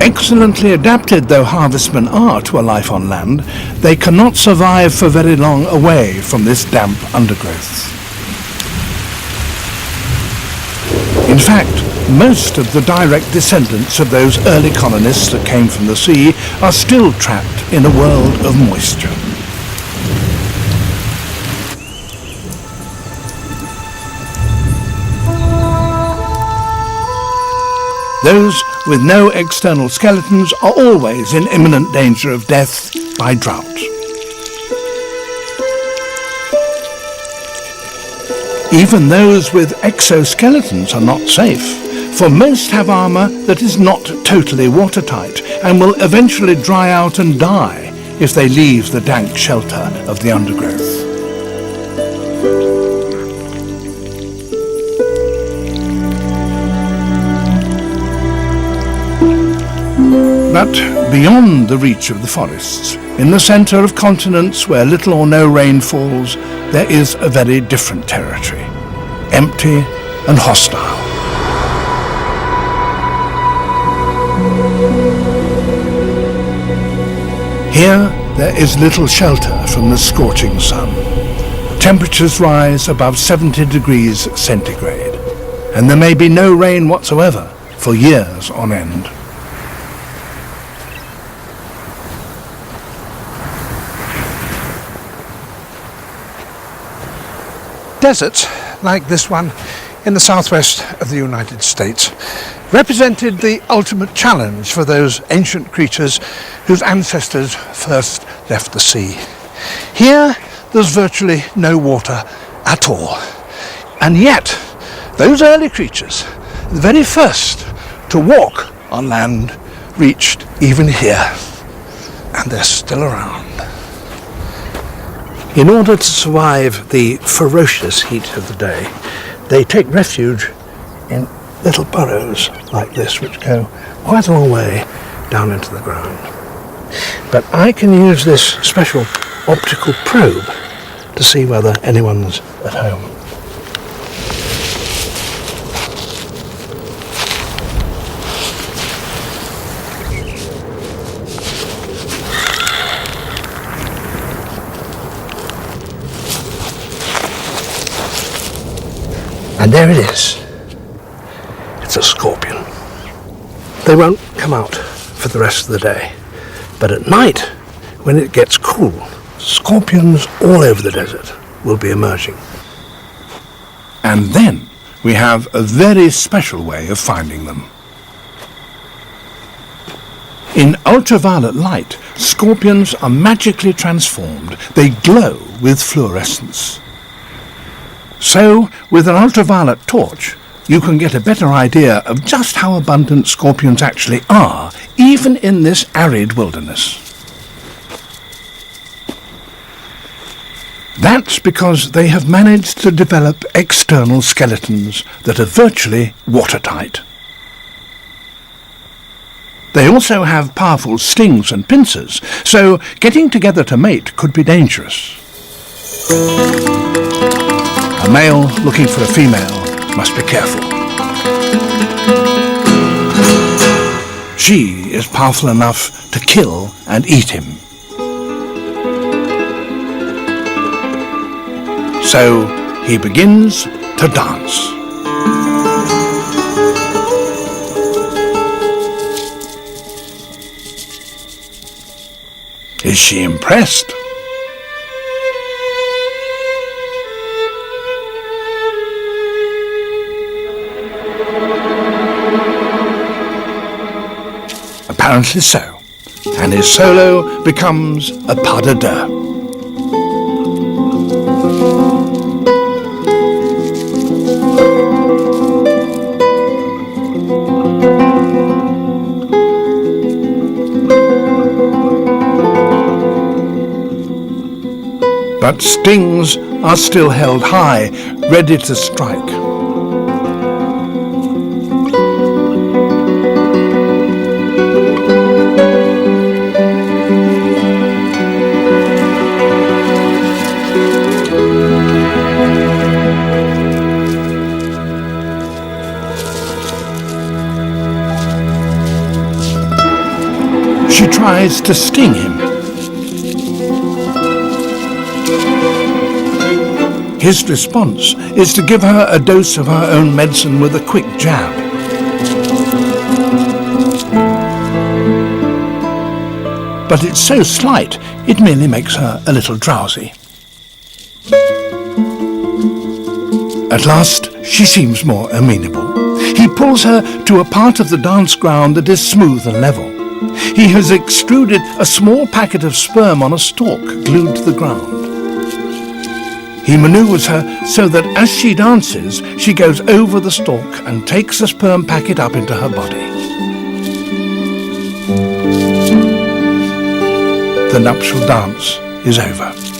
Excellently adapted though harvestmen are to a life on land, they cannot survive for very long away from this damp undergrowth. In fact, most of the direct descendants of those early colonists that came from the sea are still trapped in a world of moisture. Those with no external skeletons are always in imminent danger of death by drought. Even those with exoskeletons are not safe, for most have armour that is not totally watertight and will eventually dry out and die if they leave the dank shelter of the undergrowth. But beyond the reach of the forests, in the centre of continents where little or no rain falls, there is a very different territory, empty and hostile. Here there is little shelter from the scorching sun. Temperatures rise above 70 degrees centigrade, and there may be no rain whatsoever for years on end. Deserts, like this one in the southwest of the United States, represented the ultimate challenge for those ancient creatures whose ancestors first left the sea. Here, there's virtually no water at all. And yet, those early creatures, the very first to walk on land, reached even here. And they're still around. In order to survive the ferocious heat of the day, they take refuge in little burrows like this, which go quite a long way down into the ground. But I can use this special optical probe to see whether anyone's at home. And there it is. It's a scorpion. They won't come out for the rest of the day. But at night, when it gets cool, scorpions all over the desert will be emerging. And then we have a very special way of finding them. In ultraviolet light, scorpions are magically transformed. They glow with fluorescence. So, with an ultraviolet torch, you can get a better idea of just how abundant scorpions actually are, even in this arid wilderness. That's because they have managed to develop external skeletons that are virtually watertight. They also have powerful stings and pincers, so getting together to mate could be dangerous. A male looking for a female must be careful. She is powerful enough to kill and eat him. So he begins to dance. Is she impressed? Apparently so, and his solo becomes a pas de deux. But stings are still held high, ready to strike. She tries to sting him. His response is to give her a dose of her own medicine with a quick jab. But it's so slight, it merely makes her a little drowsy. At last, she seems more amenable. He pulls her to a part of the dance ground that is smooth and level. He has extruded a small packet of sperm on a stalk glued to the ground. He manoeuvres her so that as she dances, she goes over the stalk and takes the sperm packet up into her body. The nuptial dance is over.